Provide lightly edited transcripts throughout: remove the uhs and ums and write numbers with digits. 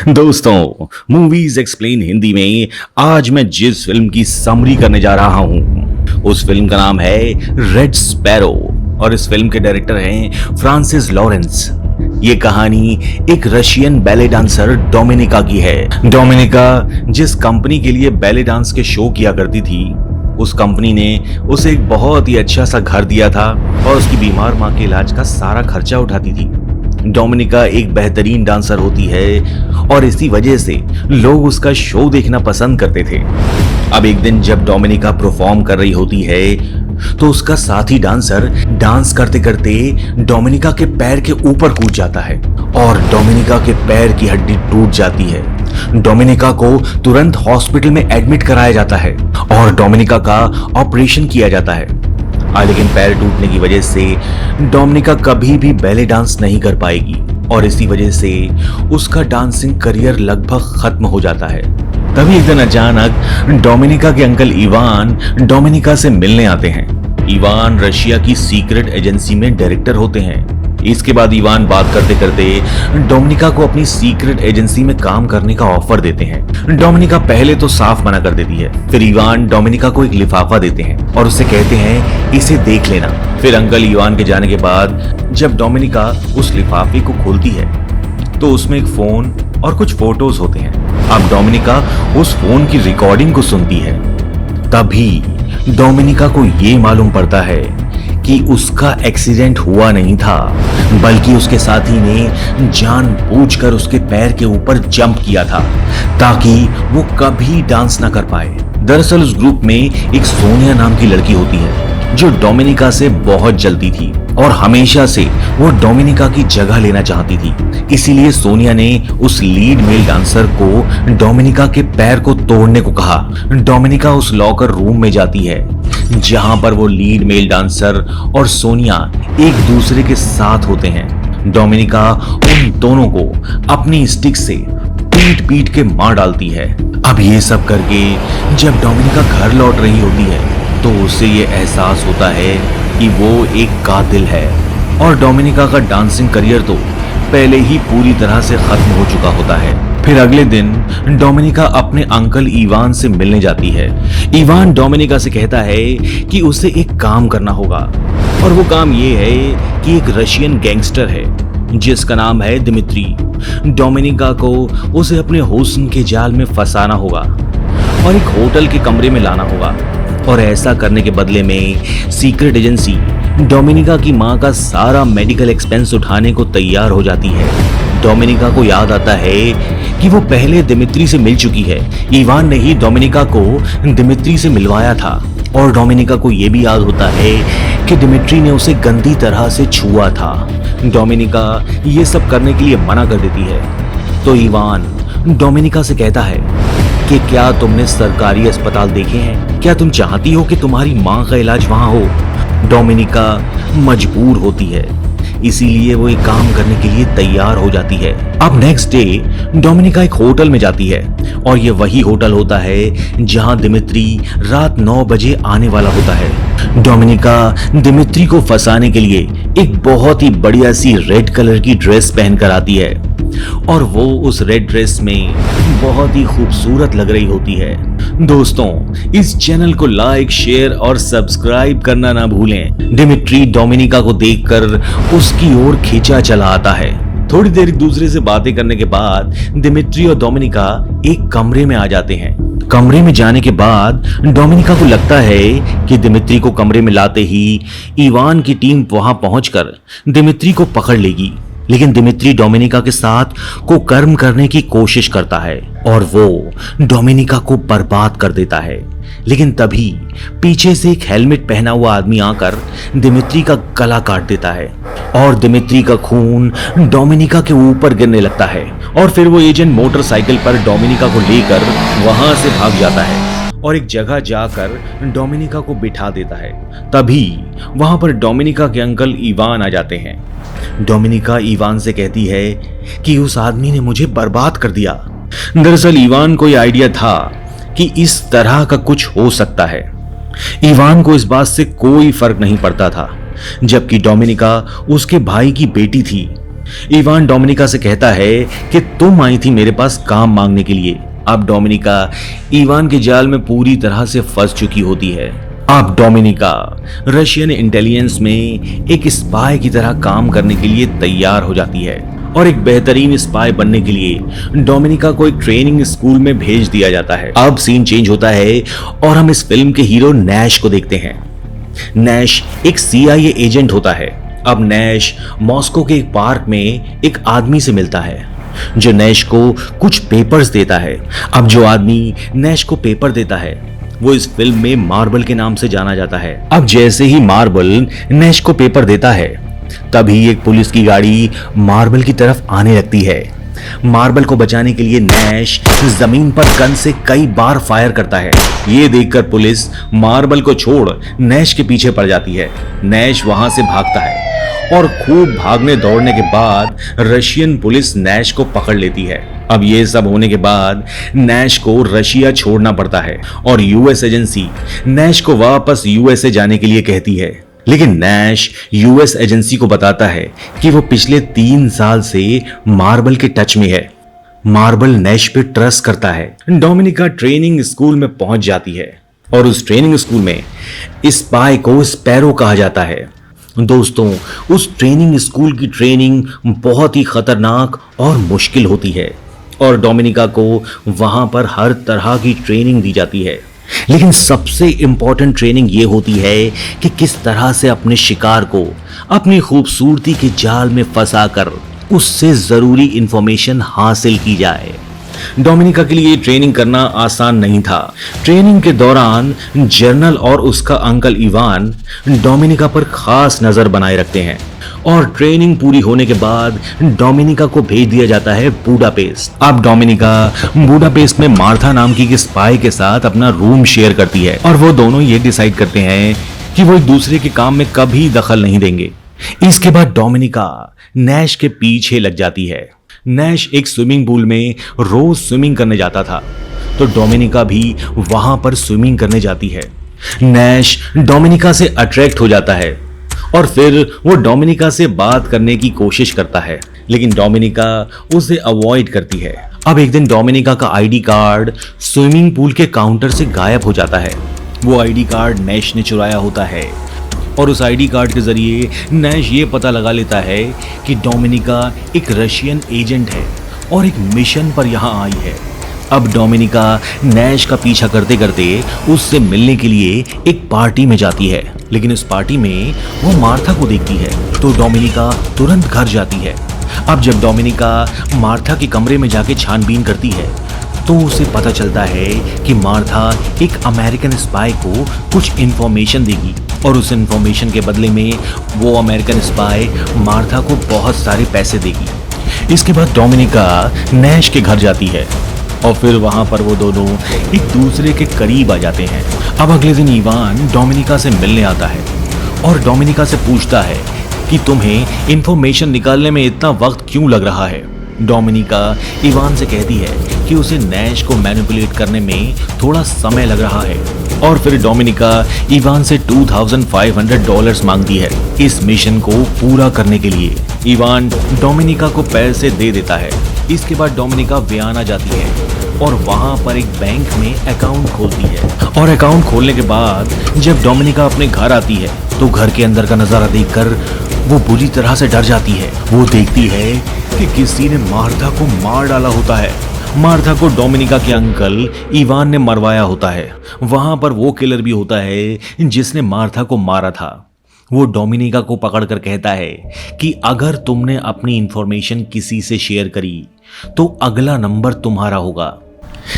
दोस्तों, movies explain Hindi में आज मैं जिस फिल्म की समरी करने जा रहा हूं उस फिल्म का नाम है रेड स्पैरो और इस फिल्म के डायरेक्टर हैं फ्रांसिस लॉरेंस। ये कहानी एक रशियन बैले डांसर डोमिनिका की है। डोमिनिका जिस कंपनी के लिए बैले डांस के शो किया करती थी, उस कंपनी ने उसे एक बहुत ही अच्छा सा घर दिया था और उसकी बीमार माँ के इलाज का सारा खर्चा उठाती थी। डोमिनिका एक बेहतरीन डांसर होती है और इसी वजह से लोग उसका शो देखना पसंद करते थे। अब एक दिन जब डोमिनिका परफॉर्म कर रही होती है तो उसका साथी डांसर डांस करते करते डोमिनिका के पैर के ऊपर कूद जाता है और डोमिनिका के पैर की हड्डी टूट जाती है। डोमिनिका को तुरंत हॉस्पिटल में एडमिट कराया जाता है और डोमिनिका का ऑपरेशन किया जाता है। लेकिन पैर टूटने की वजह से डोमिनिका कभी भी बैले डांस नहीं कर पाएगी और इसी वजह से उसका डांसिंग करियर लगभग खत्म हो जाता है। तभी एक दिन अचानक डोमिनिका के अंकल इवान डोमिनिका से मिलने आते हैं। इवान रशिया की सीक्रेट एजेंसी में डायरेक्टर होते हैं। इसके बाद इवान बात करते करते डोमिनिका को अपनी सीक्रेट एजेंसी में काम करने का ऑफर देते हैं। डोमिनिका पहले तो साफ मना कर देती है, फिर इवान डोमिनिका को एक लिफाफा देते हैं और उससे कहते हैं इसे देख लेना। फिर अंकल इवान के जाने के बाद जब डोमिनिका उस लिफाफे को खोलती है तो उसमें एक फोन और कुछ फोटोज होते हैं। अब डोमिनिका उस फोन की रिकॉर्डिंग को सुनती है। तभी डोमिनिका को ये मालूम पड़ता है कि उसका एक्सीडेंट हुआ नहीं था, बल्कि उसके साथी ने जानबूझकर उसके पैर के ऊपर जंप किया था ताकि वो कभी डांस ना कर पाए। दरअसल उस ग्रुप में एक सोनिया नाम की लड़की होती है जो डोमिनिका से बहुत जलती थी और हमेशा से वो डोमिनिका की जगह लेना चाहती थी। इसीलिए सोनिया ने उस लीड मेल डांसर को डोमिनिका के पैर को तोड़ने को कहा। डोमिनिका उस लॉकर रूम में जाती है जहां पर वो लीड मेल डांसर और सोनिया एक दूसरे के साथ होते हैं। डोमिनिका उन दोनों को अपनी स्टिक से पीट पीट के मार डालती है। अब ये सब करके जब डोमिनिका घर लौट रही होती है तो उसे ये एहसास होता है कि वो एक कातिल है और डोमिनिका का डांसिंग करियर तो पहले ही पूरी तरह से खत्म हो चुका होता है। फिर अगले दिन डोमिनिका अपने अंकल इवान से मिलने जाती है। इवान डोमिनिका से कहता है कि उसे एक काम करना होगा और वो काम ये है कि एक रशियन गैंगस्टर है जिसका नाम है दिमित्री। डोमिनिका को उसे अपने हुस्न के जाल में फंसाना होगा और एक होटल के कमरे में लाना होगा और ऐसा करने के बदले में सीक्रेट एजेंसी डोमिनिका की मां का सारा मेडिकल एक्सपेंस उठाने को तैयार हो जाती है। डोमिनिका को याद आता है कि वो पहले दिमित्री से मिल चुकी है। इवान ने ही डोमिनिका को दिमित्री से मिलवाया था और डोमिनिका को यह भी याद होता है कि दिमित्री ने उसे गंदी तरह से छुआ था। डोमिनिका ये सब करने के लिए मना कर देती है तो इवान डोमिनिका से कहता है कि क्या तुमने सरकारी अस्पताल देखे हैं? क्या तुम चाहती हो कि तुम्हारी मां का इलाज वहां हो? डोमिनिका मजबूर होती है, इसीलिए वो एक काम करने के लिए तैयार हो जाती है। अब नेक्स्ट डे डोमिनिका एक होटल में जाती है और ये वही होटल होता है जहां दिमित्री रात 9 बजे आने वाला होता है। डोमिनिका दिमित्री को फंसाने के लिए एक बहुत ही बढ़िया सी रेड कलर की ड्रेस पहनकर आती है और वो उस रेड ड्रेस में बहुत ही खूबसूरत लग रही होती है। दोस्तों, इस चैनल को लाइक, शेयर और सब्सक्राइब करना ना भूलें। दिमित्री डोमिनिका को देखकर उसकी ओर खींचा चला आता है। थोड़ी देर एक दूसरे से बातें करने के बाद दिमित्री और डोमिनिका एक कमरे में आ जाते हैं। कमरे में जाने के बाद डोमिनिका को लगता है कि दिमित्री को कमरे में लाते ही इवान की टीम वहां पहुंचकर दिमित्री को पकड़ लेगी। लेकिन दिमित्री डोमिनिका के साथ कुकर्म करने की कोशिश करता है और वो डोमिनिका को बर्बाद कर देता है। लेकिन तभी पीछे से एक हेलमेट पहना हुआ आदमी आकर दिमित्री का गला काट देता है और दिमित्री का खून डोमिनिका के ऊपर गिरने लगता है और फिर वो एजेंट मोटरसाइकिल पर डोमिनिका को लेकर वहां से भाग जाता है और एक जगह जाकर डोमिनिका को बिठा देता है। तभी वहां पर डोमिनिका के अंकल इवान आ जाते हैं। डोमिनिका इवान से कहती है कि उस आदमी ने मुझे बर्बाद कर दिया। दरअसल इवान को यह आइडिया था कि इस तरह का कुछ हो सकता है। इवान को इस बात से कोई फर्क नहीं पड़ता था, जबकि डोमिनिका उसके भाई की बेटी थी इवान डोमिनिका से कहता है कि तुम आई थी मेरे पास काम मांगने के लिए। अब डोमिनिका इवान के जाल में पूरी तरह से फंस चुकी होती है। अब डोमिनिका रशियन इंटेलिजेंस में एक स्पाई की तरह काम करने के लिए तैयार हो जाती है और एक बेहतरीन स्पाई बनने के लिए डोमिनिका को एक ट्रेनिंग स्कूल में भेज दिया जाता है। अब सीन चेंज होता है और हम इस फिल्म के हीरो नैश को देखते हैं। नैश एक CIA एजेंट होता है। अब नैश मॉस्को के एक पार्क में एक आदमी से मिलता है जो नैश को कुछ पेपर्स देता है। अब जो आदमी नैश को पेपर देता है वो इस फिल्म में मार्बल के नाम से जाना जाता है। अब जैसे ही मार्बल नैश को पेपर देता है तभी एक पुलिस की गाड़ी मार्बल की तरफ आने लगती है। मार्बल को बचाने के लिए नैश जमीन पर गन से कई बार फायर करता है। ये देखकर पुलिस मार्बल को छोड़ नैश के पीछे पड़ जाती है। नैश वहां से भागता है और खूब भागने दौड़ने के बाद रशियन पुलिस नैश को पकड़ लेती है। अब ये सब होने के बाद नैश को रशिया छोड़ना पड़ता है और US एजेंसी नैश को वापस USA जाने के लिए कहती है। लेकिन नैश US एजेंसी को बताता है कि वो पिछले 3 साल से मार्बल के टच में है। मार्बल नैश पे ट्रस्ट करता है। डोमिनिका ट्रेनिंग स्कूल में पहुंच जाती है और उस ट्रेनिंग स्कूल में स्पाई को स्पैरो कहा जाता है। दोस्तों, उस ट्रेनिंग स्कूल की ट्रेनिंग बहुत ही खतरनाक और मुश्किल होती है और डोमिनिका को वहां पर हर तरह की ट्रेनिंग दी जाती है। लेकिन सबसे इंपॉर्टेंट ट्रेनिंग ये होती है कि किस तरह से अपने शिकार को अपनी खूबसूरती के जाल में फंसाकर उससे जरूरी इंफॉर्मेशन हासिल की जाए। डोमिनिका के लिए ट्रेनिंग करना आसान नहीं था। ट्रेनिंग के दौरान जनरल और उसका अंकल इवान डोमिनिका पर खास नजर बनाए रखते हैं और ट्रेनिंग पूरी होने के बाद डोमिनिका को भेज दिया जाता है बुडापेस्ट। अब डोमिनिका बुडापेस्ट में मार्था नाम की एक स्पाई के साथ अपना रूम शेयर करती है और वो दोनों ये डिसाइड करते हैं कि वो एक दूसरे के काम में कभी दखल नहीं देंगे। इसके बाद डोमिनिका नैश के पीछे लग जाती है। नैश एक स्विमिंग पूल में रोज स्विमिंग करने जाता था तो डोमिनिका भी वहां पर स्विमिंग करने जाती है। नैश डोमिनिका से अट्रैक्ट हो जाता है और फिर वो डोमिनिका से बात करने की कोशिश करता है, लेकिन डोमिनिका उसे अवॉइड करती है। अब एक दिन डोमिनिका का ID कार्ड स्विमिंग पूल के काउंटर से गायब हो जाता है। वो ID कार्ड नैश ने चुराया होता है और उस ID कार्ड के जरिए नैश ये पता लगा लेता है कि डोमिनिका एक रशियन एजेंट है और एक मिशन पर यहाँ आई है। अब डोमिनिका नैश का पीछा करते करते उससे मिलने के लिए एक पार्टी में जाती है, लेकिन इस पार्टी में वो मार्था को देखती है तो डोमिनिका तुरंत घर जाती है। अब जब डोमिनिका मार्था के कमरे में जाके छानबीन करती है तो उसे पता चलता है कि मार्था एक अमेरिकन स्पाई को कुछ इन्फॉर्मेशन देगी और उस इन्फॉर्मेशन के बदले में वो अमेरिकन स्पाई मार्था को बहुत सारे पैसे देगी। इसके बाद डोमिनिका नैश के घर जाती है और फिर वहां पर वो दोनों एक दूसरे के करीब आ जाते हैं। अब अगले दिन इवान डोमिनिका से मिलने आता है और डोमिनिका से पूछता है कि तुम्हें इन्फॉर्मेशन निकालने में इतना वक्त क्यों लग रहा है। डोमिनिका इवान से कहती है कि उसे नैश को मैनिपुलेट करने में थोड़ा समय लग रहा है और फिर डोमिनिका इवान से $2,500 मांगती है इस मिशन को पूरा करने के लिए। इवान डोमिनिका को पैसे दे देता है। इसके बाद डोमिनिका वियना जाती है और वहां पर एक बैंक में अकाउंट खोलती है और अकाउंट खोलने के बाद जब डोमिनिका अपने घर आती है तो घर के अंदर का नजारा देखकर वो बुरी तरह से डर जाती है। वो देखती है कि किसी ने मार्था को मार डाला होता है। मार्था को डोमिनिका के अंकल इवान ने मरवाया होता है। वहां पर वो किलर भी होता है जिसने मार्था को मारा था। वो डोमिनिका को पकड़कर कहता है कि अगर तुमने अपनी इंफॉर्मेशन किसी से शेयर करी तो अगला नंबर तुम्हारा होगा।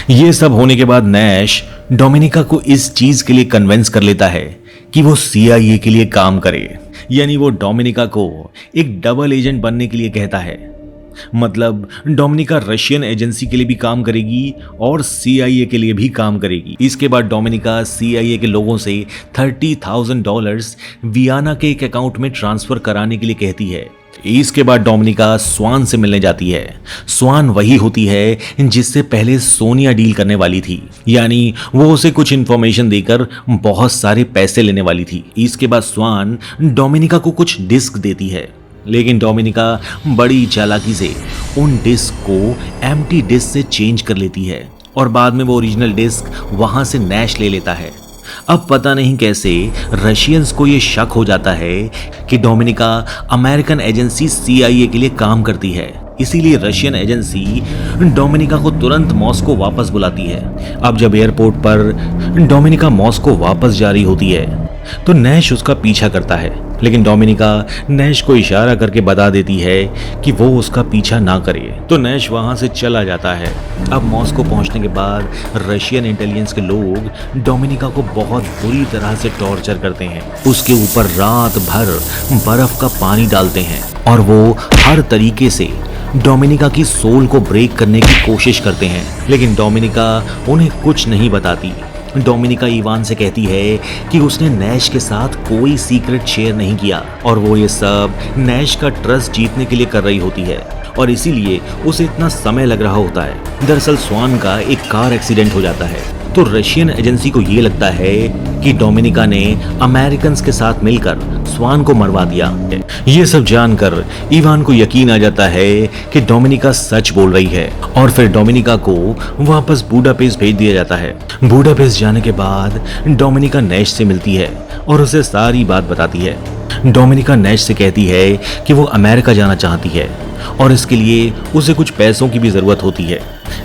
ये सब होने के बाद नैश डोमिनिका को इस चीज के लिए कन्विंस कर लेता है कि वो CIA के लिए काम करे, यानी वो डोमिनिका को एक डबल एजेंट बनने के लिए कहता है। मतलब डोमिनिका रशियन एजेंसी के लिए भी काम करेगी और CIA के लिए भी काम करेगी। इसके बाद डोमिनिका CIA के लोगों से $30,000 वियना के एक अकाउंट में ट्रांसफर कराने के लिए कहती है। इसके बाद डोमिनिका स्वान से मिलने जाती है। स्वान वही होती है जिससे पहले सोनिया डील करने वाली थी, यानी वो उसे कुछ इंफॉर्मेशन देकर बहुत सारे पैसे लेने वाली थी। इसके बाद स्वान डोमिनिका को कुछ डिस्क देती है लेकिन डोमिनिका बड़ी चालाकी से उन डिस्क को एम्प्टी डिस्क से चेंज कर लेती है और बाद में वो ओरिजिनल डिस्क वहां से नैश ले लेता है। अब पता नहीं कैसे रशियंस को ये शक हो जाता है कि डोमिनिका अमेरिकन एजेंसी CIA के लिए काम करती है, इसीलिए रशियन एजेंसी डोमिनिका को तुरंत मॉस्को वापस बुलाती है। अब जब एयरपोर्ट पर डोमिनिका मॉस्को वापस जा रही होती है तो नैश उसका पीछा करता है, लेकिन डोमिनिका नैश को इशारा करके बता देती है कि वो उसका पीछा ना करे, तो नैश वहां से चला जाता है। अब मॉस्को पहुंचने के बाद रशियन इंटेलिजेंस के लोग डोमिनिका को बहुत बुरी तरह से टॉर्चर करते हैं। उसके ऊपर रात भर बर्फ का पानी डालते हैं और वो हर तरीके से डोमिनिका की सोल को ब्रेक करने की कोशिश करते हैं, लेकिन डोमिनिका उन्हें कुछ नहीं बताती। डोमिनिका इवान से कहती है कि उसने नैश के साथ कोई सीक्रेट शेयर नहीं किया और वो ये सब नैश का ट्रस्ट जीतने के लिए कर रही होती है और इसीलिए उसे इतना समय लग रहा होता है। दरअसल स्वान का एक कार एक्सीडेंट हो जाता है तो रशियन एजेंसी को ये लगता है कि डोमिनिका ने अमेरिकन्स के साथ मिलकर स्वान को मरवा दिया। ये सब जानकर इवान को यकीन आ जाता है कि डोमिनिका सच बोल रही है और फिर डोमिनिका को वापस बुडापेस्ट भेज दिया जाता है। बुडापेस्ट जाने के बाद डोमिनिका नैश से मिलती है और उसे सारी बात बताती है। डोमिनिका नैश से कहती है कि वो अमेरिका जाना चाहती है और इसके लिए उसे कुछ पैसों की भी जरूरत होती है।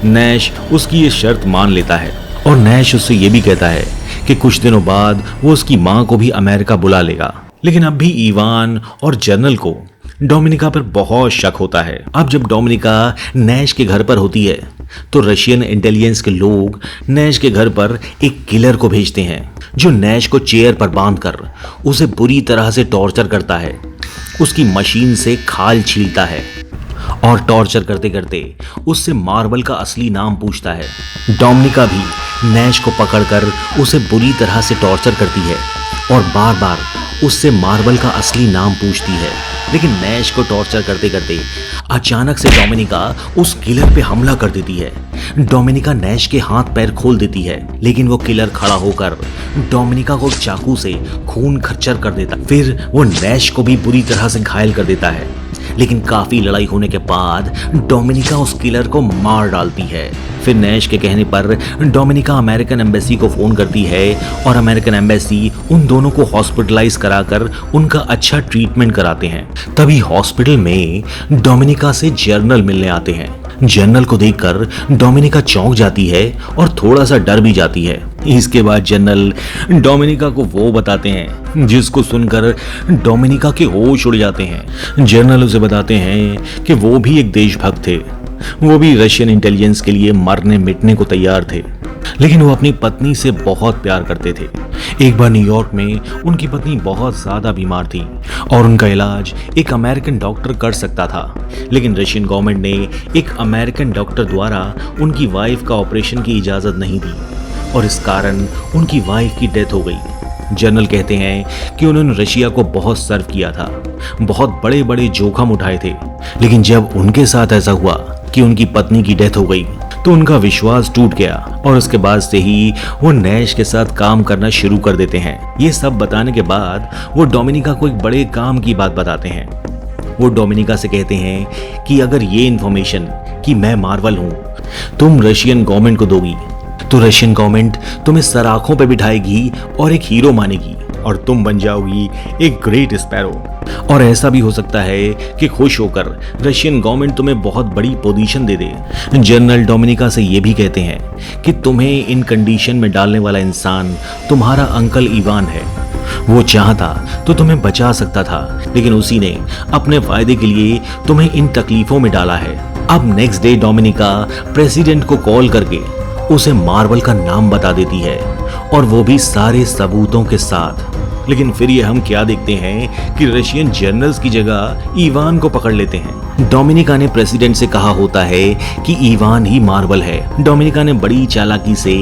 नैश उसकी ये शर्त मान लेता है और नैश उससे ये भी कहता है कि कुछ दिनों बाद वो उसकी माँ को भी अमेरिका बुला लेगा। लेकिन अब भी इवान और जनरल को डोमिनिका पर बहुत शक होता है। अब जब डोमिनिका नैश के घर पर होती है तो रशियन इंटेलिजेंस के लोग नैश के घर पर एक किलर को भेजते हैं जो नैश को चेयर पर बांधकर उसे बुरी तरह से टॉर्चर करता है, उसकी मशीन से खाल छीलता है और टॉर्चर करते करते उससे मार्बल का असली नाम पूछता है। डोमिनिका भी नैश को पकड़कर उसे बुरी तरह से टॉर्चर करती है और बार बार उससे मार्बल का असली नाम पूछती है, लेकिन नैश को टॉर्चर करते करते अचानक से डोमिनिका उस किलर पे हमला कर देती है। डोमिनिका नैश के हाथ पैर खोल देती है, लेकिन वो किलर खड़ा होकर डोमिनिका को चाकू से खून खच्चर कर देता, फिर वो नैश को भी बुरी तरह से घायल कर देता है। लेकिन काफी लड़ाई होने के बाद डोमिनिका उस किलर को मार डालती है। फिर नैश के कहने पर डोमिनिका अमेरिकन एम्बेसी को फोन करती है और अमेरिकन एम्बेसी उन दोनों को हॉस्पिटलाइज कराकर उनका अच्छा ट्रीटमेंट कराते हैं। तभी हॉस्पिटल में डोमिनिका से जनरल मिलने आते हैं। जनरल को देखकर डोमिनिका चौंक जाती है और थोड़ा सा डर भी जाती है। इसके बाद जनरल डोमिनिका को वो बताते हैं जिसको सुनकर डोमिनिका के होश उड़ जाते हैं। जनरल उसे बताते हैं कि वो भी एक देशभक्त थे, वो भी रशियन इंटेलिजेंस के लिए मरने मिटने को तैयार थे, लेकिन वो अपनी पत्नी से बहुत प्यार करते थे। एक बार न्यूयॉर्क में उनकी पत्नी बहुत ज्यादा बीमार थी और उनका इलाज एक अमेरिकन डॉक्टर कर सकता था, लेकिन रशियन गवर्नमेंट ने एक अमेरिकन डॉक्टर द्वारा उनकी वाइफ का ऑपरेशन की इजाजत नहीं दी और इस कारण उनकी वाइफ की डेथ हो गई। जनरल कहते हैं कि उन्होंने रशिया को बहुत सर्व किया था, बहुत बड़े बड़े जोखिम उठाए थे, लेकिन जब उनके साथ ऐसा हुआ कि उनकी पत्नी की डेथ हो गई तो उनका विश्वास टूट गया और उसके बाद से ही वो नैश के साथ काम करना शुरू कर देते हैं। ये सब बताने के बाद वो डोमिनिका को एक बड़े काम की बात बताते हैं। वो डोमिनिका से कहते हैं कि अगर ये इन्फॉर्मेशन कि मैं मार्वल हूँ तुम रशियन गवर्नमेंट को दोगी तो रशियन गवर्नमेंट तुम्हें सराखों पे बिठाएगी और एक हीरो मानेगी और तुम बन जाओगी एक ग्रेट स्पैरो। और ऐसा भी हो सकता है कि खुश होकर रशियन गवर्नमेंट तुम्हें बहुत बड़ी पोजीशन दे दे। जनरल डोमिनिका से ये भी कहते हैं कि तुम्हें इन कंडीशन में डालने वाला इंसान तुम्हारा अंकल इवान है। वो चाहता तो तुम्हें बचा सकता था, लेकिन उसी ने अपने फायदे के लिए तुम्हें इन तकलीफों में डाला है। अब नेक्स्ट डे डोमिनिका प्रेसिडेंट को कॉल करके उसे मार्वल का नाम बता देती है और वो भी सारे सबूतों के साथ। लेकिन फिर ये हम क्या देखते हैं कि रशियन जनरल्स की जगह इवान को पकड़ लेते हैं। डोमिनिका ने प्रेसिडेंट से कहा होता है कि इवान ही मार्वल है। डोमिनिका ने बड़ी चालाकी से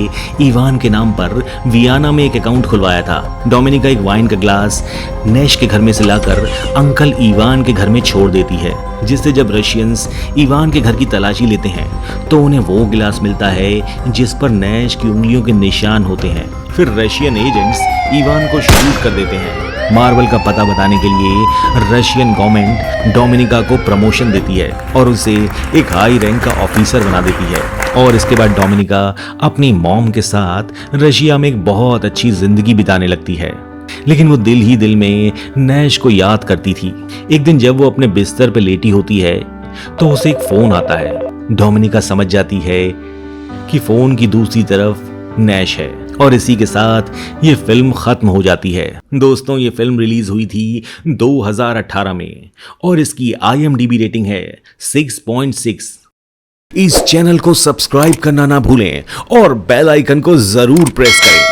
इवान के नाम पर वियना में एक अकाउंट खुलवाया था। डोमिनिका एक वाइन का ग्लास नैश के घर में से लाकर अंकल इवान के घर में छोड़ देती है, जिससे जब रशियंस इवान के घर की तलाशी लेते हैं तो उन्हें वो गिलास मिलता है जिस पर नैश की उंगलियों के निशान होते हैं। फिर रशियन एजेंट्स इवान को शूट कर देते हैं मार्वल का पता बताने के लिए रशियन गवर्नमेंट डोमिनिका को प्रमोशन देती है और उसे एक हाई रैंक का ऑफिसर बना देती है। और इसके बाद डोमिनिका अपनी मॉम के साथ रशिया में एक बहुत अच्छी जिंदगी बिताने लगती है। लेकिन वो दिल ही दिल में नैश को याद करती थी। एक दिन जब वो अपने बिस्तर पे लेटी होती है तो उसे एक फोन आता है। डोमिनिका समझ जाती है कि फोन की दूसरी तरफ नैश है और इसी के साथ ये फिल्म खत्म हो जाती है। दोस्तों, ये फिल्म रिलीज हुई थी 2018 में और इसकी IMDb रेटिंग है 6.6। इस चैनल को सब्सक्राइब करना ना भूलें और बेल आइकन को जरूर प्रेस करें